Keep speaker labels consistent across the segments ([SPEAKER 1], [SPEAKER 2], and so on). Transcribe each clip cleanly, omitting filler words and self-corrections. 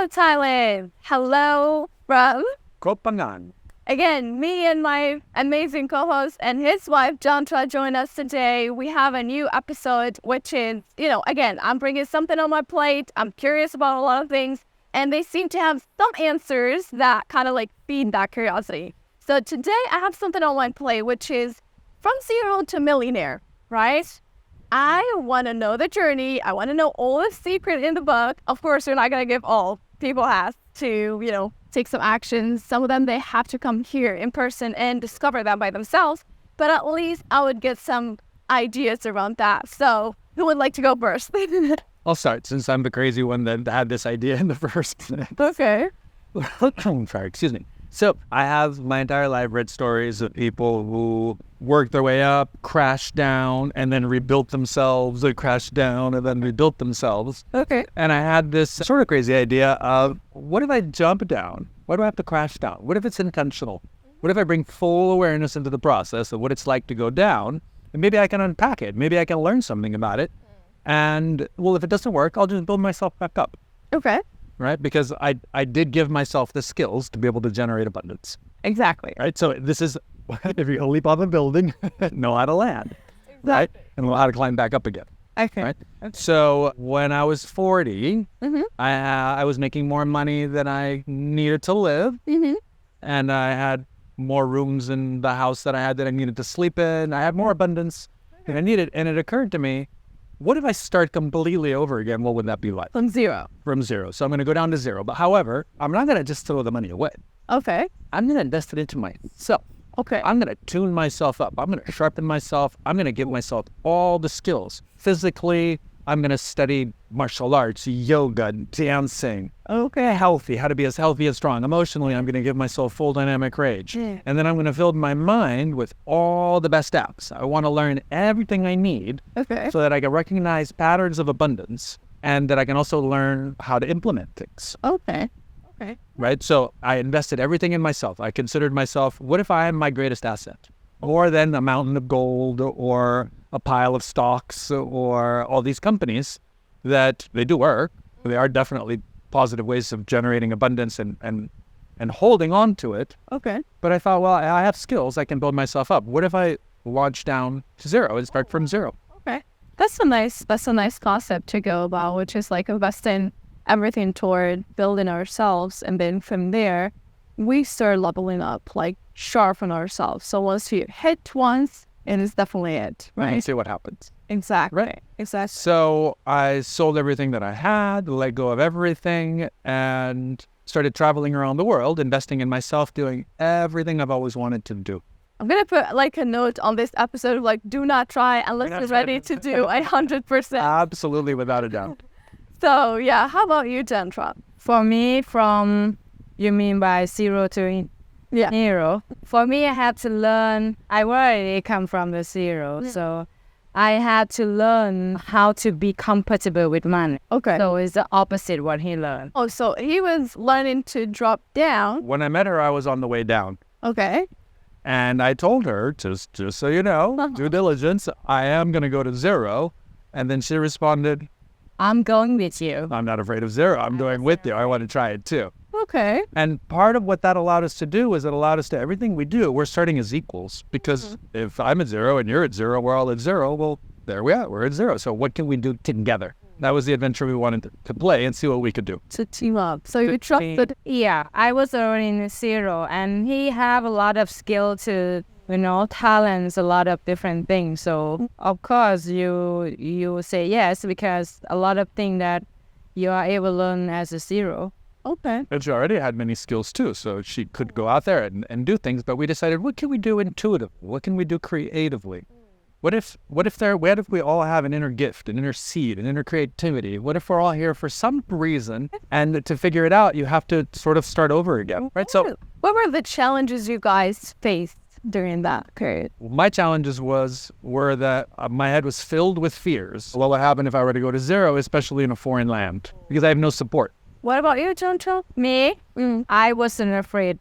[SPEAKER 1] to Thailand. Hello from,
[SPEAKER 2] Kopangan.
[SPEAKER 1] again, me and my amazing co-host and his wife, Jantra, join us today. We have a new episode, which is, again, I'm bringing something on my plate. I'm curious about a lot of things, and they seem to have some answers that kind of like feed that curiosity. So today I have something on my plate, which is from zero to millionaire, right? I want to know the journey. I want to know all the secret in the book. Of course, we're not going to give all. People have to, take some actions. Some of them, they have to come here in person and discover that by themselves. But at least I would get some ideas around that. So who would like to go first?
[SPEAKER 2] I'll start since I'm the crazy one that had this idea in the first place.
[SPEAKER 1] Okay.
[SPEAKER 2] Sorry, excuse me. So I have my entire life read stories of people who worked their way up, crashed down, and then rebuilt themselves, or crashed down and then rebuilt themselves.
[SPEAKER 1] Okay.
[SPEAKER 2] And I had this sort of crazy idea of, what if I jump down? Why do I have to crash down? What if it's intentional? What if I bring full awareness into the process of what it's like to go down? And maybe I can unpack it. Maybe I can learn something about it. And, well, if it doesn't work, I'll just build myself back up.
[SPEAKER 1] Okay.
[SPEAKER 2] Right? Because I did give myself the skills to be able to generate abundance.
[SPEAKER 1] Exactly.
[SPEAKER 2] Right? So this is, if you're going to leap off a building, know how to land.
[SPEAKER 1] Exactly.
[SPEAKER 2] Right? And know how to climb back up again.
[SPEAKER 1] Okay.
[SPEAKER 2] Right? So when I was 40,
[SPEAKER 1] Mm-hmm.
[SPEAKER 2] I was making more money than I needed to live.
[SPEAKER 1] Mm-hmm.
[SPEAKER 2] And I had more rooms in the house that I had that I needed to sleep in. I had more abundance than I needed. And it occurred to me, what if I start completely over again? What would that be like?
[SPEAKER 1] From zero.
[SPEAKER 2] From zero. So I'm going to go down to zero. But however, I'm not going to just throw the money away.
[SPEAKER 1] Okay.
[SPEAKER 2] I'm going to invest it into myself.
[SPEAKER 1] Okay.
[SPEAKER 2] I'm going to tune myself up. I'm going to sharpen myself. I'm going to give myself all the skills. Physically, I'm going to study martial arts, yoga, dancing.
[SPEAKER 1] Okay.
[SPEAKER 2] How to be as healthy as strong. Emotionally, I'm going to give myself full dynamic range.
[SPEAKER 1] Yeah.
[SPEAKER 2] And then I'm going to fill my mind with all the best apps. I want to learn everything I need
[SPEAKER 1] Okay.
[SPEAKER 2] so that I can recognize patterns of abundance and that I can also learn how to implement things.
[SPEAKER 1] Okay. Okay.
[SPEAKER 2] Right? So I invested everything in myself. I considered myself, what if I am my greatest asset? More than a mountain of gold or a pile of stocks or all these companies that they do work. They are definitely positive ways of generating abundance and holding on to it.
[SPEAKER 1] Okay.
[SPEAKER 2] But I thought, well, I have skills. I can build myself up. What if I launch down to zero and start from zero?
[SPEAKER 1] Okay. That's a nice concept to go about, which is like investing everything toward building ourselves. And then from there, we start leveling up, like sharpen ourselves. So once you hit once, it is definitely it, right?
[SPEAKER 2] And see what happens.
[SPEAKER 1] Exactly.
[SPEAKER 2] Right.
[SPEAKER 1] Exactly.
[SPEAKER 2] So I sold everything that I had, let go of everything, and started traveling around the world, investing in myself, doing everything I've always wanted to do.
[SPEAKER 1] I'm going to put like a note on this episode of like, do not try unless you're ready to do 100%.
[SPEAKER 2] Absolutely, without a doubt.
[SPEAKER 1] So yeah, how about you, Jentra?
[SPEAKER 3] For me, you mean by zero to
[SPEAKER 1] Yeah.
[SPEAKER 3] hero? For me, I had to learn. I already come from the zero, so I had to learn how to be compatible with money.
[SPEAKER 1] Okay.
[SPEAKER 3] So it's the opposite what he learned.
[SPEAKER 1] Oh, so he was learning to drop down.
[SPEAKER 2] When I met her, I was on the way down.
[SPEAKER 1] Okay.
[SPEAKER 2] And I told her, just so you know, due diligence, I am going to go to zero. And then she responded,
[SPEAKER 3] I'm going with you.
[SPEAKER 2] I'm not afraid of zero. I'm going with you. I want to try it too.
[SPEAKER 1] Okay.
[SPEAKER 2] And part of what that allowed us to do is it allowed us to, everything we do, we're starting as equals. Because if I'm at zero and you're at zero, we're all at zero, well, there we are. We're at zero. So what can we do together? That was the adventure we wanted to play and see what we could do.
[SPEAKER 1] To team up. So you trusted.
[SPEAKER 3] Yeah, I was already in zero, and he have a lot of skill to, talents, a lot of different things. So of course you say yes because a lot of things that you are able to learn as a zero.
[SPEAKER 1] Okay.
[SPEAKER 2] And she already had many skills too, so she could go out there and do things. But we decided, what can we do intuitively? What can we do creatively? What if we all have an inner gift, an inner seed, an inner creativity? What if we're all here for some reason, and to figure it out, you have to sort of start over again, right? So,
[SPEAKER 1] what were the challenges you guys faced during that period?
[SPEAKER 2] my challenges were that my head was filled with fears. What would happen if I were to go to zero, especially in a foreign land, because I have no support.
[SPEAKER 1] What about you, Jentra?
[SPEAKER 3] Me, I wasn't afraid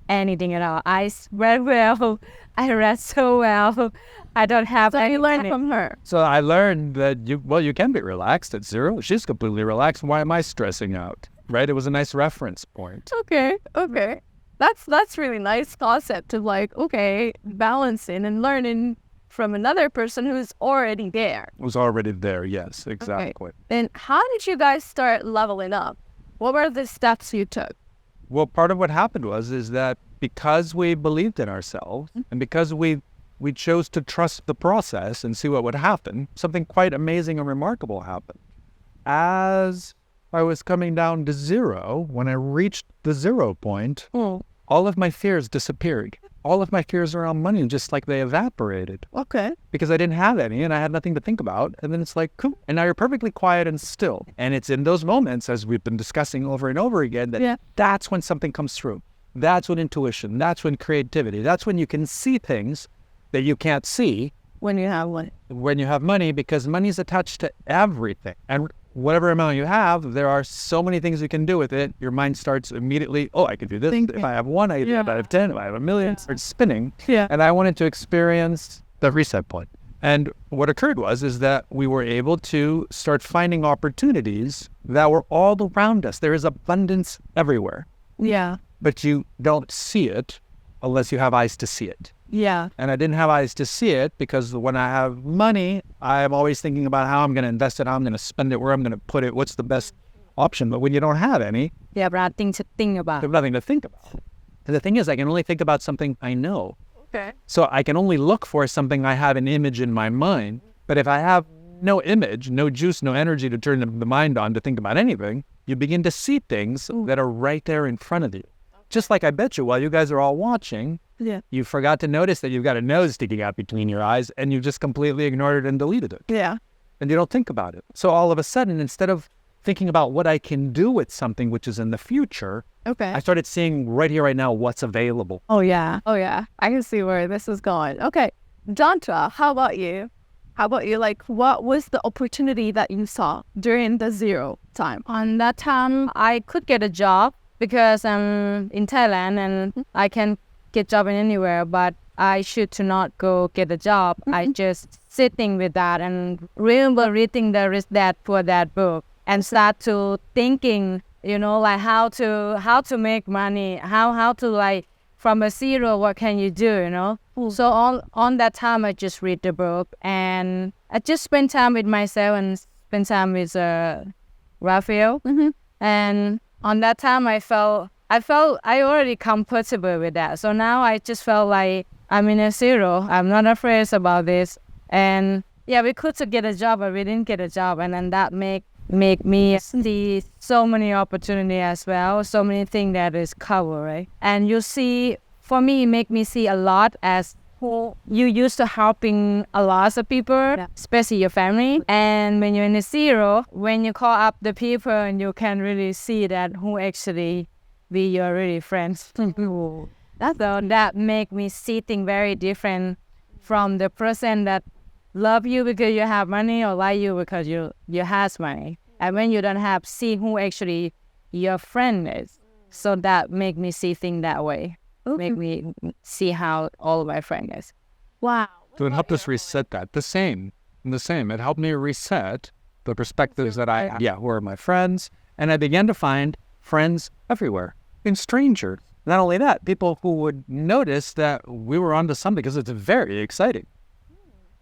[SPEAKER 3] anything at all. I read well. I read so well. I don't have
[SPEAKER 1] So
[SPEAKER 3] any
[SPEAKER 1] you learned
[SPEAKER 3] panic.
[SPEAKER 1] from her.
[SPEAKER 2] So I learned that you can be relaxed at zero. She's completely relaxed. Why am I stressing out? right? It was a nice reference point.
[SPEAKER 1] Okay. That's really nice concept of like, okay, balancing and learning from another person who's already there.
[SPEAKER 2] It was already there. Yes, exactly.
[SPEAKER 1] Okay. Then how did you guys start leveling up? What were the steps you took?
[SPEAKER 2] Well, part of what happened is that because we believed in ourselves and because we chose to trust the process and see what would happen, something quite amazing and remarkable happened. As I was coming down to zero, when I reached the 0 point, all of my fears disappeared. All of my fears around money, just like they evaporated.
[SPEAKER 1] Okay.
[SPEAKER 2] Because I didn't have any and I had nothing to think about. And then it's like, cool. And now you're perfectly quiet and still. And it's in those moments, as we've been discussing over and over again, that that's when something comes through. That's when intuition, that's when creativity, that's when you can see things that you can't see.
[SPEAKER 1] When you have money.
[SPEAKER 2] When you have money, because money is attached to everything. And whatever amount you have, there are so many things you can do with it. Your mind starts immediately, oh, I could do this. If I have one, I if I have 10, if I have a million, it starts spinning.
[SPEAKER 1] Yeah.
[SPEAKER 2] And I wanted to experience the reset point. And what occurred is that we were able to start finding opportunities that were all around us. There is abundance everywhere.
[SPEAKER 1] Yeah.
[SPEAKER 2] But you don't see it unless you have eyes to see it.
[SPEAKER 1] Yeah.
[SPEAKER 2] And I didn't have eyes to see it because when I have money, I'm always thinking about how I'm going to invest it, how I'm going to spend it, where I'm going to put it, what's the best option. But when you don't have any,
[SPEAKER 3] You have nothing to think about.
[SPEAKER 2] you have nothing to think about. And the thing is, I can only think about something I know.
[SPEAKER 1] Okay.
[SPEAKER 2] So I can only look for something I have an image in my mind. But if I have no image, no juice, no energy to turn the mind on to think about anything, you begin to see things that are right there in front of you. Just like I bet you while you guys are all watching, you forgot to notice that you've got a nose sticking out between your eyes and you just completely ignored it and deleted it.
[SPEAKER 1] Yeah.
[SPEAKER 2] And you don't think about it. So all of a sudden, instead of thinking about what I can do with something which is in the future,
[SPEAKER 1] Okay.
[SPEAKER 2] I started seeing right here, right now, what's available.
[SPEAKER 1] Oh yeah. I can see where this is going. Okay. Jantra, how about you? Like, what was the opportunity that you saw during the 0 time?
[SPEAKER 3] On that time, I could get a job because I'm in Thailand and I can get job in anywhere, but I should to not go get a job. I just sitting with that and remember reading the Rich Dad Poor Dad book and start to thinking, like how to make money, how to like from a 0, what can you do, So on that time, I just read the book and I just spend time with myself and spend time with Rafael. And on that time, I felt I already comfortable with that. So now I just felt like I'm in a 0. I'm not afraid about this. And we could get a job, but we didn't get a job. And then that make me see so many opportunities as well, so many things that is covered, right? And you see, for me, make me see a lot as who you used to helping a lot of people, especially your family. And when you're in a 0, when you call up the people and you can really see that who actually be your really friends. So that make me see things very different from the person that love you because you have money or like you because you has money. And when you don't have, see who actually your friend is. So that make me see things that way. Make me see how all of my friends is.
[SPEAKER 1] Wow.
[SPEAKER 2] So it helped us reset that. The same. It helped me reset the perspectives that I have. Who are my friends. And I began to find friends everywhere. In strangers. Not only that, people who would notice that we were onto something because it's very exciting.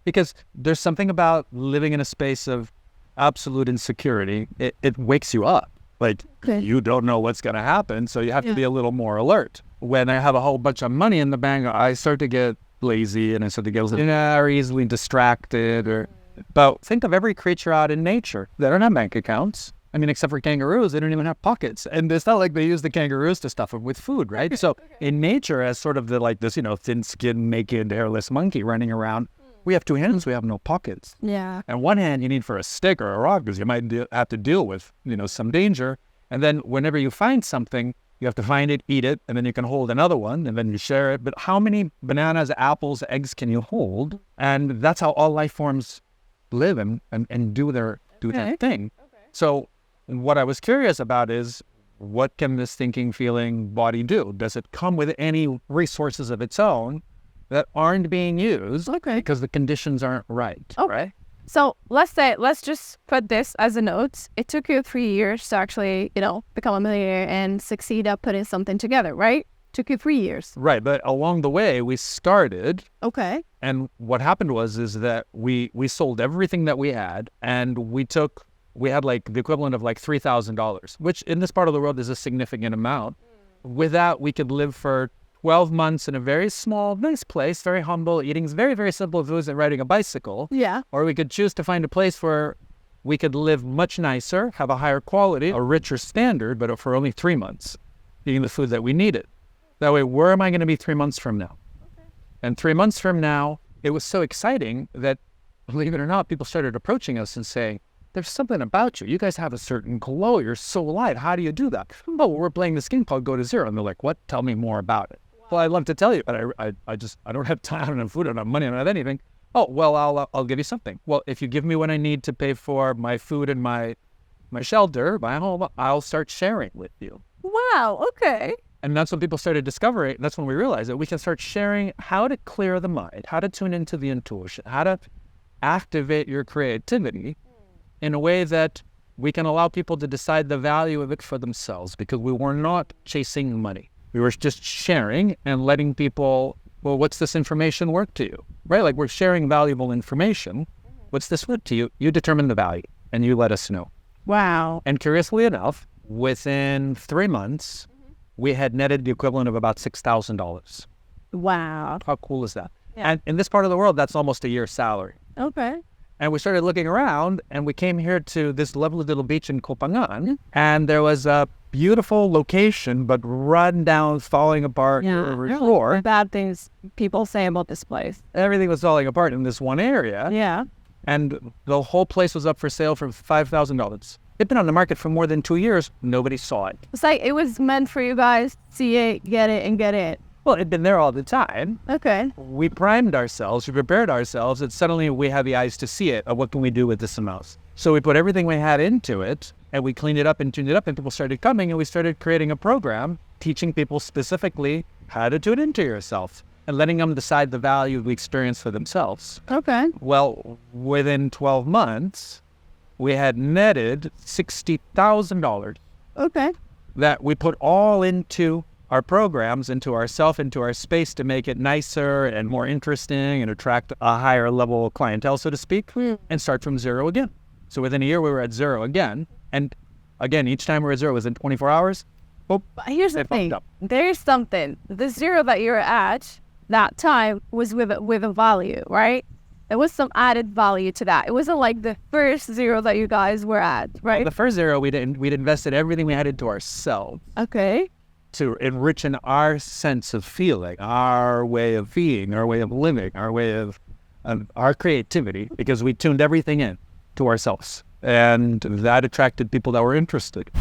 [SPEAKER 2] Because there's something about living in a space of absolute insecurity. It wakes you up. Like, you don't know what's going to happen, so you have to be a little more alert. When I have a whole bunch of money in the bank, I start to get lazy and I start to get or easily distracted. But think of every creature out in nature. They don't have bank accounts. I mean, except for kangaroos, they don't even have pockets. And it's not like they use the kangaroos to stuff them with food, right? So in nature, as sort of this, thin-skinned, naked, hairless monkey running around, we have 2 hands, we have no pockets.
[SPEAKER 1] Yeah.
[SPEAKER 2] And one hand you need for a stick or a rock because you might have to deal with, some danger. And then whenever you find something, you have to find it, eat it, and then you can hold another one, and then you share it. But how many bananas, apples, eggs can you hold? And that's how all life forms live and do their thing. So what I was curious about is, what can this thinking, feeling body do? Does it come with any resources of its own that aren't being used because the conditions aren't right? Right?
[SPEAKER 1] So let's just put this as a note. It took you 3 years to actually, become a millionaire and succeed at putting something together, right? Took you 3 years.
[SPEAKER 2] Right. But along the way, we started.
[SPEAKER 1] Okay.
[SPEAKER 2] And what happened is that we sold everything that we had, and we had like the equivalent of like $3,000, which in this part of the world is a significant amount. With that, we could live for 12 months in a very small, nice place, very humble, eating very, very simple foods and riding a bicycle.
[SPEAKER 1] Yeah.
[SPEAKER 2] Or we could choose to find a place where we could live much nicer, have a higher quality, a richer standard, but for only 3 months, eating the food that we needed. That way, where am I going to be 3 months from now? Okay. And 3 months from now, it was so exciting that, believe it or not, people started approaching us and saying, there's something about you. You guys have a certain glow. You're so light. How do you do that? Oh, well, we're playing this game called Go to Zero. And they're like, what? Tell me more about it. Wow. Well, I'd love to tell you, but I don't have time, I don't have food, I don't have money, I don't have anything. Oh, well, I'll give you something. Well, if you give me what I need to pay for my food and my shelter, my home, I'll start sharing with you.
[SPEAKER 1] Wow. Okay.
[SPEAKER 2] And that's when people started discovering, that's when we realized that we can start sharing how to clear the mind, how to tune into the intuition, how to activate your creativity in a way that we can allow people to decide the value of it for themselves, because we were not chasing money. We were just sharing and letting people, well, what's this information worth to you? Right? Like, we're sharing valuable information. What's this worth to you? You determine the value and you let us know.
[SPEAKER 1] Wow.
[SPEAKER 2] And curiously enough, within 3 months, we had netted the equivalent of about $6,000.
[SPEAKER 1] Wow.
[SPEAKER 2] How cool is that?
[SPEAKER 1] Yeah.
[SPEAKER 2] And in this part of the world, that's almost a year's salary.
[SPEAKER 1] Okay.
[SPEAKER 2] And we started looking around, and we came here to this lovely little beach in Kopangan, and there was a beautiful location, but run down, falling apart floor.
[SPEAKER 1] Bad things people say about this place.
[SPEAKER 2] Everything was falling apart in this one area.
[SPEAKER 1] Yeah.
[SPEAKER 2] And the whole place was up for sale for $5,000. It'd been on the market for more than 2 years. Nobody saw it.
[SPEAKER 1] It's like it was meant for you guys to see it, get it, and get it.
[SPEAKER 2] Well, it'd been there all the time.
[SPEAKER 1] Okay.
[SPEAKER 2] We primed ourselves, we prepared ourselves, and suddenly we had the eyes to see it. What can we do with this amount? So we put everything we had into it, and we cleaned it up and tuned it up, and people started coming, and we started creating a program teaching people specifically how to tune into yourself and letting them decide the value of the experience for themselves.
[SPEAKER 1] Okay.
[SPEAKER 2] Well, within 12 months, we had netted $60,000.
[SPEAKER 1] Okay.
[SPEAKER 2] That we put all into our programs, into ourself, into our space to make it nicer and more interesting and attract a higher level clientele, so to speak, and start from zero again. So within a year, we were at zero again. And again, each time we were at zero was in 24 hours.
[SPEAKER 1] But here's the thing. There's something. The zero that you're at that time was with a value, right? There was some added value to that. It wasn't like the first zero that you guys were at, right?
[SPEAKER 2] Well, the first zero, we'd invested everything we had into ourselves.
[SPEAKER 1] Okay.
[SPEAKER 2] To enrich in our sense of feeling, our way of being, our way of living, our way of our creativity, because we tuned everything in to ourselves. And that attracted people that were interested.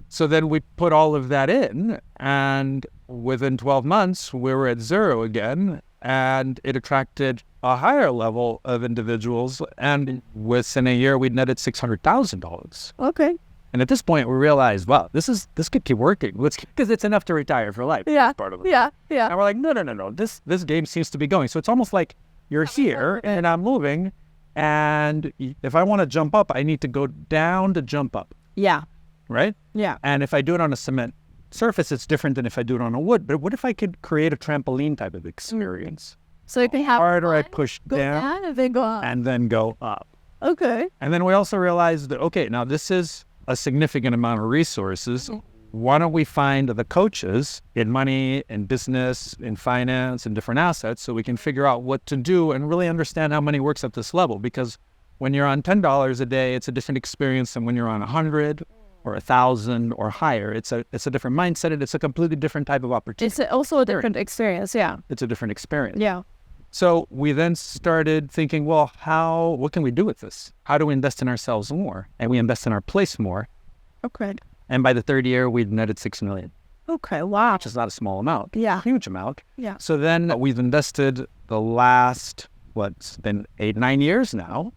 [SPEAKER 2] So then we put all of that in, and within 12 months, we were at zero again, and it attracted a higher level of individuals. And within a year, we'd netted $600,000.
[SPEAKER 1] Okay.
[SPEAKER 2] And at this point, we realized, wow, this could keep working. Because it's enough to retire for life.
[SPEAKER 1] Yeah.
[SPEAKER 2] Part of it.
[SPEAKER 1] Yeah.
[SPEAKER 2] And we're like, no. This game seems to be going. So it's almost like you're here and I'm moving. And if I want to jump up, I need to go down to jump up.
[SPEAKER 1] Yeah.
[SPEAKER 2] Right?
[SPEAKER 1] Yeah.
[SPEAKER 2] And if I do it on a cement surface, it's different than if I do it on a wood. But what if I could create a trampoline type of experience?
[SPEAKER 1] So you can have
[SPEAKER 2] harder I push down
[SPEAKER 1] and then go up.
[SPEAKER 2] And then go up.
[SPEAKER 1] Okay.
[SPEAKER 2] And then we also realized that, okay, now this is a significant amount of resources. Why don't we find the coaches in money, in business, in finance, in different assets, so we can figure out what to do and really understand how money works at this level? Because when you're on $10 a day, it's a different experience than when you're on 100 or 1,000 or higher. It's a different mindset, and it's a completely different type of opportunity.
[SPEAKER 1] It's also a different experience, yeah.
[SPEAKER 2] It's a different experience.
[SPEAKER 1] Yeah.
[SPEAKER 2] So we then started thinking, well, what can we do with this? How do we invest in ourselves more? And we invest in our place more.
[SPEAKER 1] Okay.
[SPEAKER 2] And by the third year, we'd netted $6 million.
[SPEAKER 1] Okay, wow.
[SPEAKER 2] Which is not a small amount.
[SPEAKER 1] Yeah.
[SPEAKER 2] Huge amount.
[SPEAKER 1] Yeah.
[SPEAKER 2] So then we've invested the last, it's been 8-9 years now,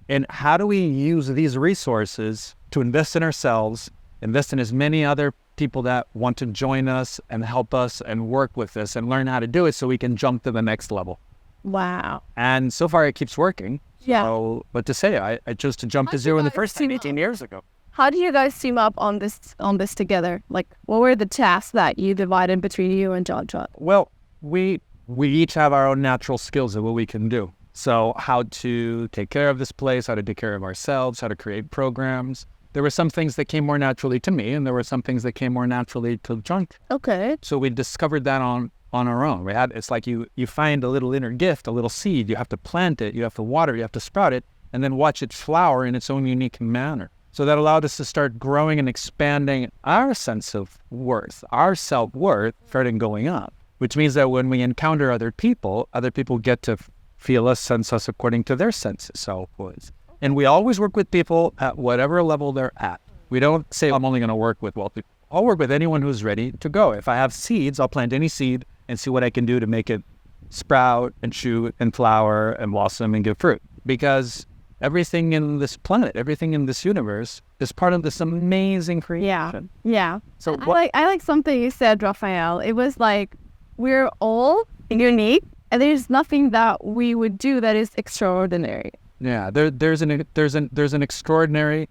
[SPEAKER 2] in how do we use these resources to invest in ourselves, invest in as many other people that want to join us and help us and work with us and learn how to do it so we can jump to the next level.
[SPEAKER 1] Wow.
[SPEAKER 2] And so far it keeps working.
[SPEAKER 1] Yeah.
[SPEAKER 2] So, what to say? I chose to jump to zero in the first time 18 years ago.
[SPEAKER 1] How do you guys team up on this together? Like, what were the tasks that you divided between you and Jantra?
[SPEAKER 2] Well, we each have our own natural skills of what we can do. So how to take care of this place, how to take care of ourselves, how to create programs. There were some things that came more naturally to me, and there were some things that came more naturally to Jantra.
[SPEAKER 1] Okay.
[SPEAKER 2] So we discovered that on our own. It's like you find a little inner gift, a little seed. You have to plant it, you have to water, you have to sprout it, and then watch it flower in its own unique manner. So that allowed us to start growing and expanding our sense of worth, our self-worth started going up, which means that when we encounter other people get to feel us, sense us according to their sense of self-worth. And we always work with people at whatever level they're at. We don't say, I'm only going to work with wealthy people. I'll work with anyone who's ready to go. If I have seeds, I'll plant any seed and see what I can do to make it sprout and shoot and flower and blossom and give fruit. Because everything in this planet, everything in this universe is part of this amazing creation.
[SPEAKER 1] Yeah.
[SPEAKER 2] So
[SPEAKER 1] I like something you said, Rafael. It was like, we're all unique, and there's nothing that we would do that is extraordinary.
[SPEAKER 2] Yeah, there's an extraordinary,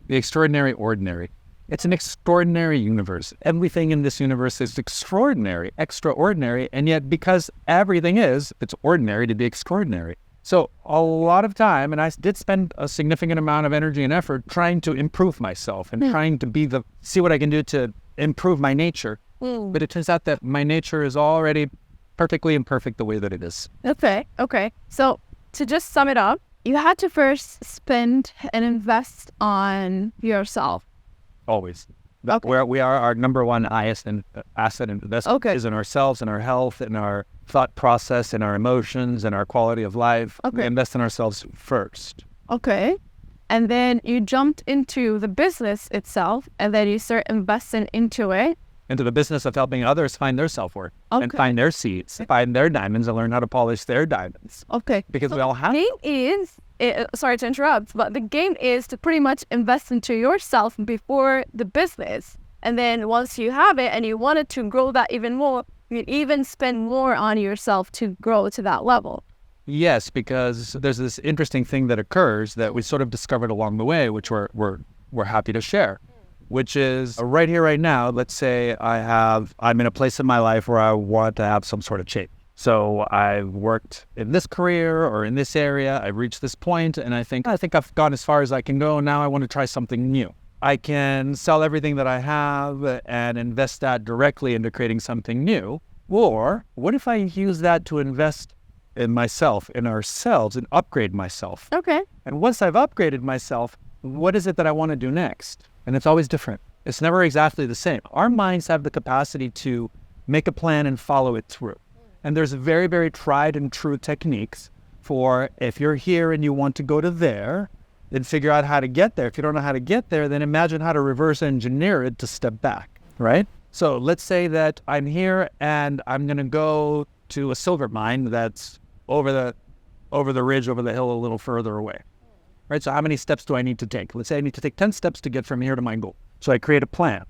[SPEAKER 2] the extraordinary ordinary. It's an extraordinary universe. Everything in this universe is extraordinary, extraordinary, and yet because everything is, it's ordinary to be extraordinary. So a lot of time, and I did spend a significant amount of energy and effort trying to improve myself and trying to see what I can do to improve my nature. But it turns out that my nature is already perfectly imperfect the way that it is.
[SPEAKER 1] Okay. So to just sum it up, you had to first spend and invest on yourself.
[SPEAKER 2] Always.
[SPEAKER 1] Okay.
[SPEAKER 2] Where we are, our number one asset and investment is in ourselves, in our health, in our thought process, in our emotions, in our quality of life.
[SPEAKER 1] Okay.
[SPEAKER 2] We invest in ourselves first.
[SPEAKER 1] Okay. And then you jumped into the business itself, and then you start investing into it.
[SPEAKER 2] Into the business of helping others find their self-worth and
[SPEAKER 1] Okay.
[SPEAKER 2] find their seeds, find their diamonds, and learn how to polish their diamonds.
[SPEAKER 1] Okay.
[SPEAKER 2] Because
[SPEAKER 1] So
[SPEAKER 2] we all have.
[SPEAKER 1] the game is, sorry to interrupt, but the game is to pretty much invest into yourself before the business. And then once you have it and you wanted to grow that even more, you even spend more on yourself to grow to that level.
[SPEAKER 2] Yes, because there's this interesting thing that occurs that we sort of discovered along the way, which we're happy to share, which is right here, right now. Let's say I'm in a place in my life where I want to have some sort of change. So I've worked in this career or in this area. I've reached this point, and I think I've gone as far as I can go. Now I want to try something new. I can sell everything that I have and invest that directly into creating something new. Or what if I use that to invest in myself, in ourselves, and upgrade myself?
[SPEAKER 1] Okay.
[SPEAKER 2] And once I've upgraded myself, what is it that I want to do next? And it's always different. It's never exactly the same. Our minds have the capacity to make a plan and follow it through. And there's very, very tried and true techniques for if you're here and you want to go to there, then figure out how to get there. If you don't know how to get there, then imagine how to reverse engineer it to step back, right? So let's say that I'm here and I'm going to go to a silver mine that's over the ridge, over the hill, a little further away, right? So how many steps do I need to take? Let's say I need to take 10 steps to get from here to my goal. So I create a plan,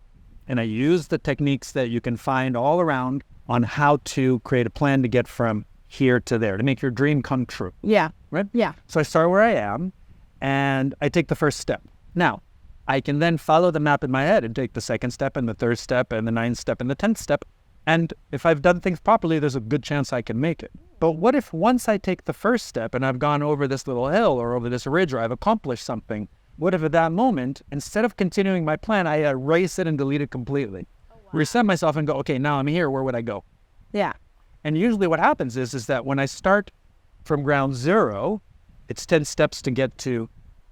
[SPEAKER 2] and I use the techniques that you can find all around on how to create a plan to get from here to there, to make your dream come true.
[SPEAKER 1] Yeah.
[SPEAKER 2] Right?
[SPEAKER 1] Yeah.
[SPEAKER 2] So I start where I am, and I take the first step. Now, I can then follow the map in my head and take the second step and the third step and the ninth step and the 10th step. And if I've done things properly, there's a good chance I can make it. But what if once I take the first step and I've gone over this little hill or over this ridge or I've accomplished something, what if at that moment, instead of continuing my plan, I erase it and delete it completely? Reset myself and go, okay, now I'm here, where would I go?
[SPEAKER 1] Yeah.
[SPEAKER 2] And usually what happens is that when I start from ground zero, it's 10 steps to get to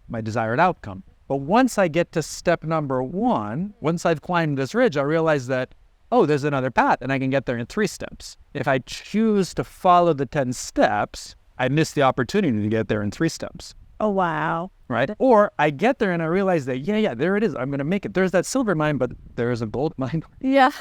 [SPEAKER 2] my desired outcome. But once I get to step number one, once I've climbed this ridge, I realize that, oh, there's another path and I can get there in 3 steps. If I choose to follow the 10 steps, I miss the opportunity to get there in 3 steps.
[SPEAKER 1] Oh, wow.
[SPEAKER 2] Right? Or I get there and I realize that, yeah, there it is. I'm going to make it. There's that silver mine, but there is a gold mine.
[SPEAKER 1] Yeah.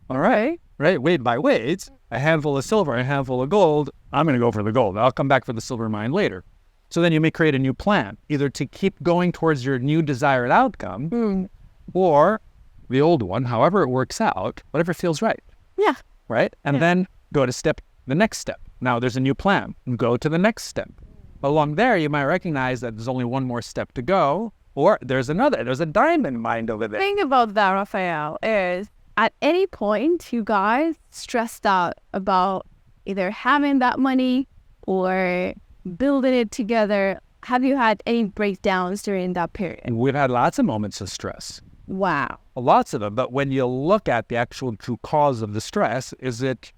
[SPEAKER 2] All right. Right? Weight by weight, a handful of silver, a handful of gold. I'm going to go for the gold. I'll come back for the silver mine later. So then you may create a new plan, either to keep going towards your new desired outcome or the old one, however it works out, whatever feels right.
[SPEAKER 1] Yeah.
[SPEAKER 2] Right? And then go to the next step. Now there's a new plan. Go to the next step. Along there, you might recognize that there's only one more step to go, or there's a diamond mind over there.
[SPEAKER 1] The thing about that, Rafael, is at any point you guys stressed out about either having that money or building it together. Have you had any breakdowns during that period?
[SPEAKER 2] We've had lots of moments of stress.
[SPEAKER 1] Wow.
[SPEAKER 2] Lots of them. But when you look at the actual true cause of the stress, is it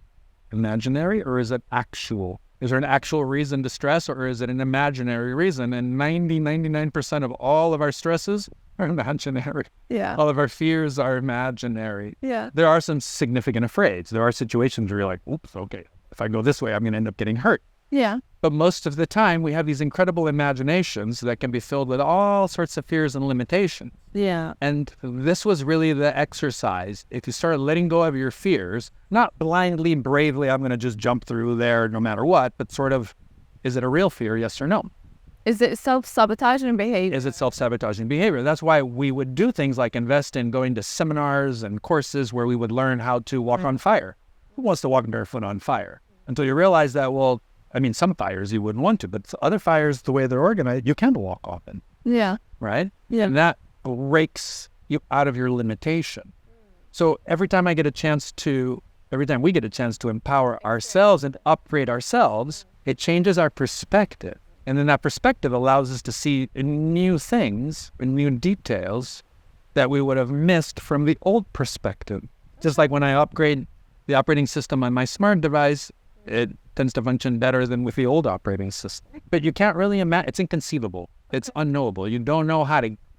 [SPEAKER 2] imaginary or is it actual? Is there an actual reason to stress or is it an imaginary reason? And 99% of all of our stresses are imaginary.
[SPEAKER 1] Yeah.
[SPEAKER 2] All of our fears are imaginary.
[SPEAKER 1] Yeah.
[SPEAKER 2] There are some significant afraids. There are situations where you're like, oops, okay, if I go this way, I'm going to end up getting hurt.
[SPEAKER 1] Yeah.
[SPEAKER 2] But most of the time, we have these incredible imaginations that can be filled with all sorts of fears and limitations.
[SPEAKER 3] Yeah.
[SPEAKER 2] And this was really the exercise. If you start letting go of your fears, not blindly, bravely, I'm going to just jump through there no matter what, but sort of, is it a real fear, yes or no?
[SPEAKER 1] Is it self-sabotaging behavior?
[SPEAKER 2] Is it self-sabotaging behavior? That's why we would do things like invest in going to seminars and courses where we would learn how to walk on fire. Who wants to walk barefoot on fire? Until you realize that, well, I mean, some fires you wouldn't want to, but other fires, the way they're organized, you can walk off in,
[SPEAKER 1] Yeah.
[SPEAKER 2] right?
[SPEAKER 1] Yeah.
[SPEAKER 2] And that breaks you out of your limitation. So every time we get a chance to empower ourselves and upgrade ourselves, it changes our perspective. And then that perspective allows us to see new things and new details that we would have missed from the old perspective. Just like when I upgrade the operating system on my smart device, it tends to function better than with the old operating system. But you can't really imagine. It's inconceivable. It's unknowable. You don't know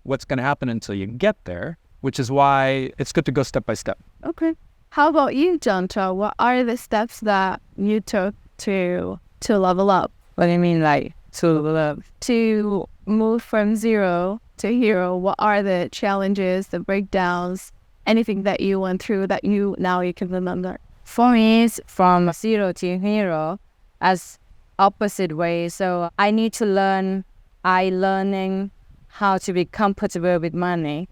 [SPEAKER 2] what's going to happen until you get there, which is why it's good to go step by step.
[SPEAKER 1] Okay. How about you, Jantra? What are the steps that you took to level up?
[SPEAKER 3] What do you mean, like, to love?
[SPEAKER 1] To move from zero to hero? What are the challenges, the breakdowns, anything that you went through that you can remember?
[SPEAKER 3] For me, it's from zero to hero as opposite way. So I need to learning how to be comfortable with money.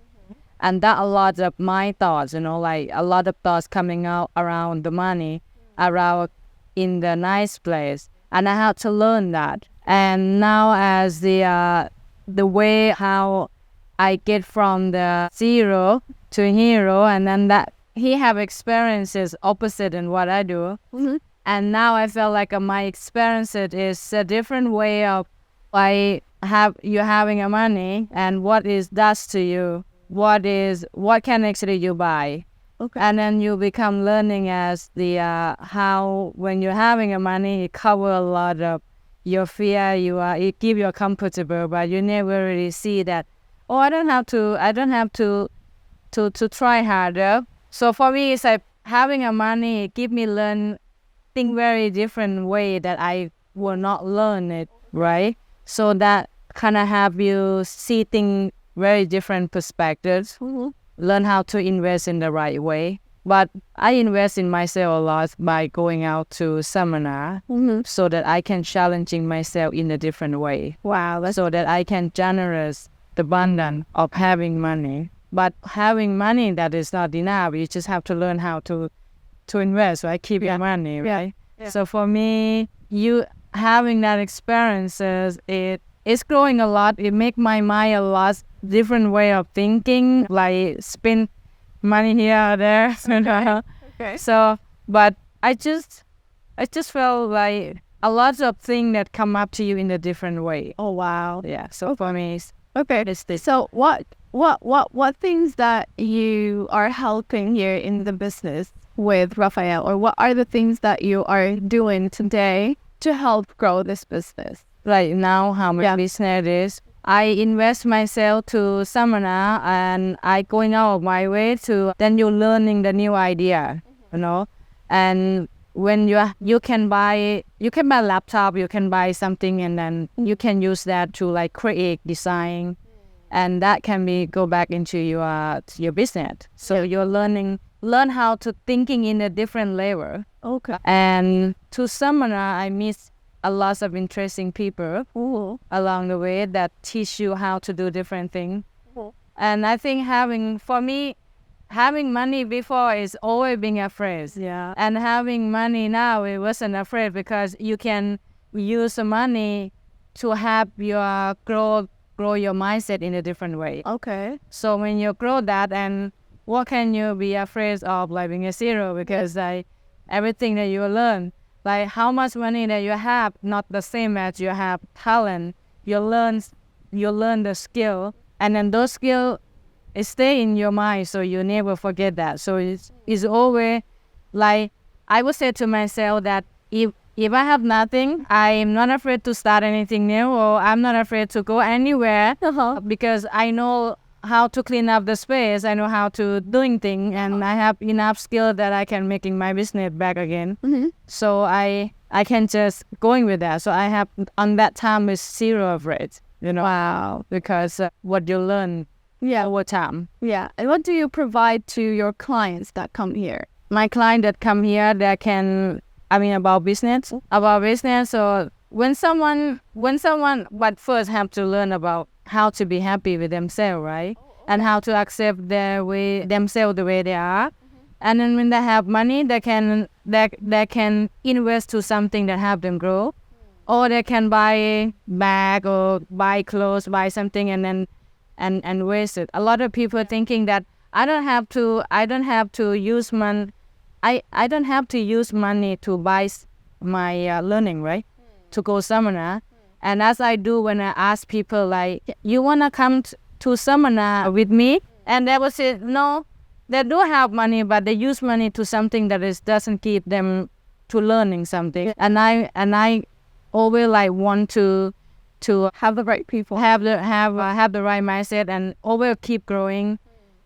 [SPEAKER 3] And that a lot of my thoughts, like a lot of thoughts coming out around the money, around in the nice place. And I had to learn that. And now as the way how I get from the zero to hero, and then that he have experiences opposite in what I do.
[SPEAKER 1] Mm-hmm.
[SPEAKER 3] And now I feel like my experience is a different way of you having a money and what is does to you. What can actually you buy.
[SPEAKER 1] Okay.
[SPEAKER 3] And then you become learning as the how when you're having a money, it cover a lot of your fear. It give you comfortable, but you never really see that. Oh, I don't have to try harder. So for me, it's like having a money, it give me think very different way that I will not learn it, right? So that kind of have you see things very different perspectives.
[SPEAKER 1] Mm-hmm.
[SPEAKER 3] Learn how to invest in the right way. But I invest in myself a lot by going out to seminar,
[SPEAKER 1] Mm-hmm.
[SPEAKER 3] so that I can challenging myself in a different way.
[SPEAKER 1] Wow.
[SPEAKER 3] So that I can generate the abundance of having money. But having money, that is not enough. You just have to learn how to invest, right? Keep your money, right?
[SPEAKER 1] Yeah.
[SPEAKER 3] So for me, you having that experiences, it's growing a lot. It make my mind a lot different way of thinking, like spend money here or there.
[SPEAKER 1] Okay.
[SPEAKER 3] So, but I just felt like a lot of things that come up to you in a different way.
[SPEAKER 1] Oh, wow.
[SPEAKER 3] Yeah. So for me, it's this.
[SPEAKER 1] So what things that you are helping here in the business with Rafael, or what are the things that you are doing today to help grow this business?
[SPEAKER 3] Right now, how my business is, I invest myself to seminar and I going out of my way to, then you're learning the new idea, and when you can buy laptop, you can buy something, and then you can use that to like create design, and that can be go back into your business. So you're learn how to thinking in a different level.
[SPEAKER 1] Okay.
[SPEAKER 3] And to seminar, I meet a lot of interesting people along the way that teach you how to do different things. And I think for me, having money before is always being afraid.
[SPEAKER 1] Yeah.
[SPEAKER 3] And having money now, it wasn't afraid because you can use the money to help your grow your mindset in a different way.
[SPEAKER 1] Okay.
[SPEAKER 3] So when you grow that, and what can you be afraid of, like being a zero? Because like everything that you learn, like how much money that you have, not the same as you have talent. You learn the skill, and then those skill stay in your mind, so you never forget that. So it's always like I would say to myself that if I have nothing, I'm not afraid to start anything new, or I'm not afraid to go anywhere because I know how to clean up the space. I know how to doing things, and I have enough skill that I can making my business back again. So I can just going with that. So I have on that time is zero afraid,
[SPEAKER 1] Wow.
[SPEAKER 3] because what you learn
[SPEAKER 1] Yeah.
[SPEAKER 3] over time.
[SPEAKER 1] Yeah. And what do you provide to your clients that come here?
[SPEAKER 3] My client that come here, they can, about business. So when someone, but first have to learn about how to be happy with themselves, right? And how to accept themselves the way they are. And then when they have money, they can invest to something that help them grow, or they can buy a bag or buy clothes, buy something, and then and waste it. A lot of people thinking that I don't have to use money. I don't have to use money to buy my learning, right? To go seminar. And as I do when I ask people like, you wanna come to seminar with me? And they will say no. They do have money, but they use money to something that doesn't keep them to learning something. And I always like want to
[SPEAKER 1] Have the right people.
[SPEAKER 3] have the right mindset and always keep growing.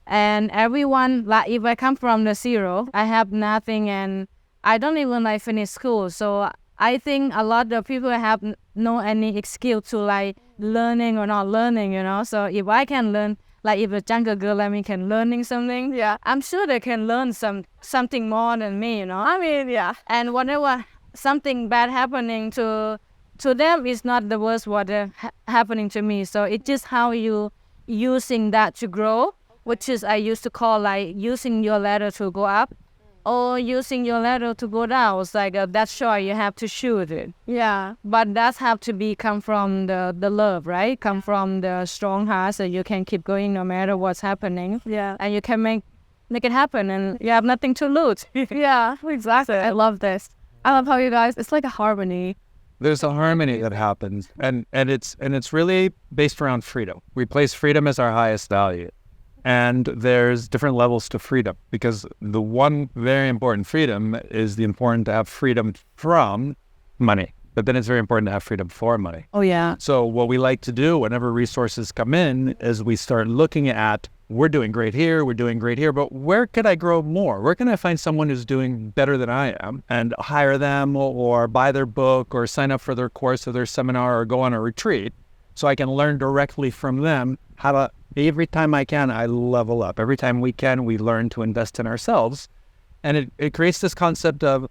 [SPEAKER 3] And everyone, like if I come from the zero, I have nothing, and I don't even like finish school. So I think a lot of people have no any skill to like learning or not learning, So if I can learn, like if a jungle girl like me can learning something,
[SPEAKER 1] Yeah.
[SPEAKER 3] I'm sure they can learn something more than me,
[SPEAKER 1] Yeah.
[SPEAKER 3] And whenever something bad happening to them, is not the worst what happening to me. So it's just how you using that to grow, which is I used to call like using your ladder to go up, or using your ladder to go down. It's like that's sure you have to shoot it.
[SPEAKER 1] Yeah.
[SPEAKER 3] But that's have to be come from the love, right? Come from the strong heart, so you can keep going no matter what's happening.
[SPEAKER 1] Yeah.
[SPEAKER 3] And you can make it happen, and you have nothing to lose.
[SPEAKER 1] Yeah. Exactly. I love this. I love how you guys, it's like a harmony.
[SPEAKER 2] There's a harmony that happens, and it's really based around freedom. We place freedom as our highest value, and there's different levels to freedom, because the one very important freedom is the important to have freedom from money, but then it's very important to have freedom for money.
[SPEAKER 1] Oh, yeah.
[SPEAKER 2] So what we like to do whenever resources come in is we start looking at, we're doing great here, but where could I grow more? Where can I find someone who's doing better than I am, and hire them or buy their book or sign up for their course or their seminar or go on a retreat, so I can learn directly from them how to, every time I can, I level up. Every time we can, we learn to invest in ourselves. And it creates this concept of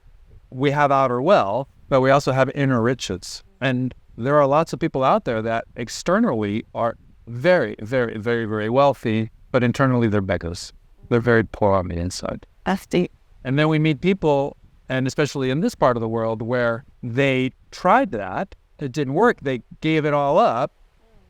[SPEAKER 2] we have outer wealth, but we also have inner riches. And there are lots of people out there that externally are very, very, very, very wealthy, but internally they're beggars. They're very poor on the inside.
[SPEAKER 1] That's deep.
[SPEAKER 2] And then we meet people, and especially in this part of the world, where they tried that, it didn't work, they gave it all up,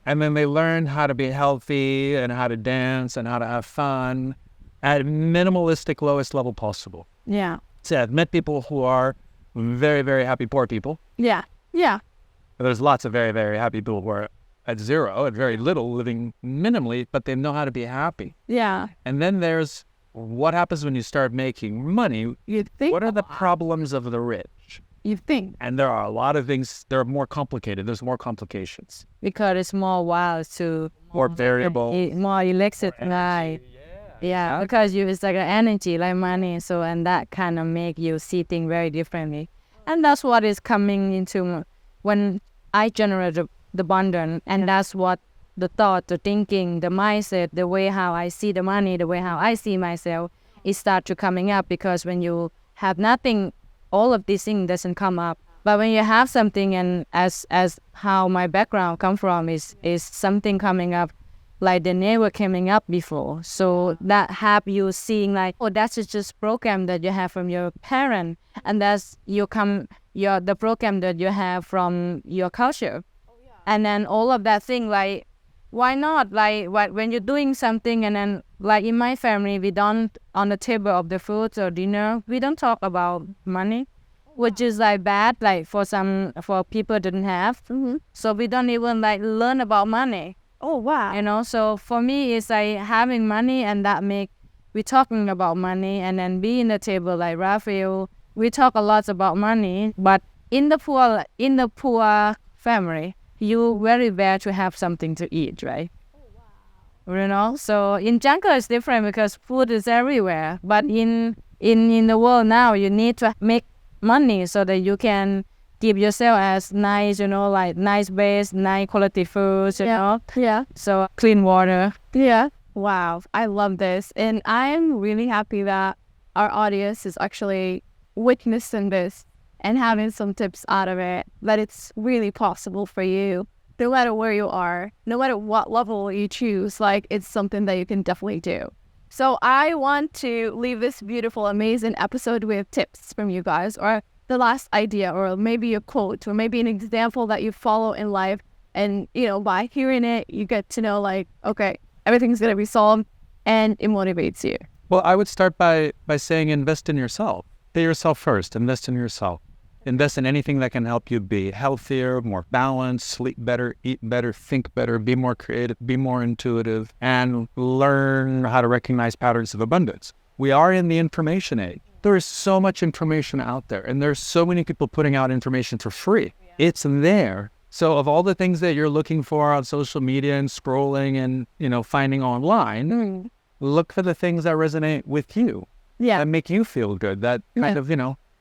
[SPEAKER 2] and then they learned how to be healthy and how to dance and how to have fun at minimalistic, lowest level possible.
[SPEAKER 1] Yeah.
[SPEAKER 2] So I've met people who are very, very happy poor people.
[SPEAKER 1] Yeah. Yeah.
[SPEAKER 2] There's lots of very, very happy people who are at zero, at very little, living minimally, but they know how to be happy.
[SPEAKER 1] Yeah.
[SPEAKER 2] And then there's what happens when you start making money.
[SPEAKER 1] You think.
[SPEAKER 2] What are the problems of the rich?
[SPEAKER 1] You think.
[SPEAKER 2] And there are a lot of things, they're more complicated. There's more complications.
[SPEAKER 3] Because it's more wild to
[SPEAKER 2] More variable.
[SPEAKER 3] more electric, right? Yeah, because it's like an energy, like money, so, and that kind of make you see things very differently. And that's what is coming into when I generate the abundance, and that's what the thought, the thinking, the mindset, the way how I see the money, the way how I see myself, it start to coming up, because when you have nothing, all of these things doesn't come up. But when you have something, and as how my background come from is something coming up, like they never coming up before. So that have you seeing like, oh, that's just program that you have from your parent, and that's the program that you have from your culture, and then all of that thing like. Why not? Like when you're doing something and then like in my family, we don't on the table of the food or dinner, we don't talk about money, which is like bad, like for people didn't have. So we don't even like learn about money.
[SPEAKER 1] Oh, wow.
[SPEAKER 3] So for me, it's like having money and that make we talking about money and then be in the table like Rafael. We talk a lot about money, but in the poor family. You very rare to have something to eat, right? So in Jantra it's different because food is everywhere. But in the world now, you need to make money so that you can give yourself as nice, like nice base, nice quality foods,
[SPEAKER 1] Yeah.
[SPEAKER 3] So clean water.
[SPEAKER 1] Yeah. Wow. I love this. And I'm really happy that our audience is actually witnessing this and having some tips out of it, that it's really possible for you, no matter where you are, no matter what level you choose, like it's something that you can definitely do. So I want to leave this beautiful, amazing episode with tips from you guys, or the last idea, or maybe a quote, or maybe an example that you follow in life. And, by hearing it, you get to know like, okay, everything's going to be solved, and it motivates you.
[SPEAKER 2] Well, I would start by saying invest in yourself. Pay yourself first. Invest in yourself. Invest in anything that can help you be healthier, more balanced, sleep better, eat better, think better, be more creative, be more intuitive, and learn how to recognize patterns of abundance. We are in the information age. There is so much information out there, and there's so many people putting out information for free. It's there. So of all the things that you're looking for on social media and scrolling and, finding online, look for the things that resonate with you.
[SPEAKER 1] Yeah.
[SPEAKER 2] That make you feel good, that kind of,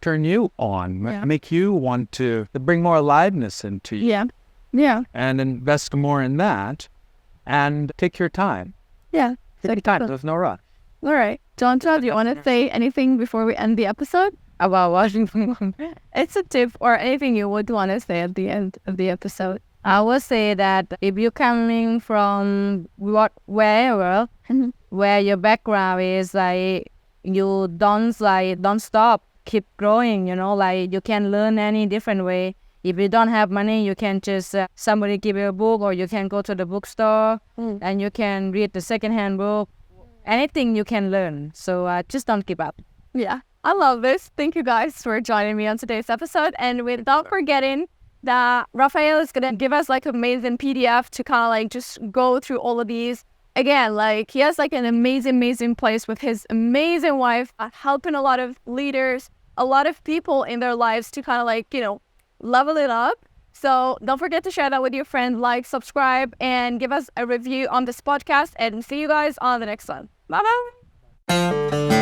[SPEAKER 2] turn you on, make you want to bring more aliveness into you.
[SPEAKER 1] Yeah.
[SPEAKER 2] And invest more in that and take your time.
[SPEAKER 1] Yeah.
[SPEAKER 2] Take your time. There's no rush.
[SPEAKER 1] All right. Jantra, do you want to say anything before we end the episode?
[SPEAKER 3] About Washington.
[SPEAKER 1] It's a tip or anything you would want to say at the end of the episode.
[SPEAKER 3] I would say that if you're coming from wherever, where your background is, like you don't stop, keep growing. Like you can learn any different way. If you don't have money, you can just somebody give you a book, or you can go to the bookstore and you can read the secondhand book. Anything you can learn. So just don't give up.
[SPEAKER 1] Yeah. I love this. Thank you guys for joining me on today's episode. And without forgetting that Rafael is going to give us like amazing PDF to kind of like just go through all of these. Again, like he has like an amazing place with his amazing wife, helping a lot of leaders, a lot of people in their lives to kind of like, level it up. So don't forget to share that with your friend, like, subscribe, and give us a review on this podcast. And see you guys on the next one. Bye-bye.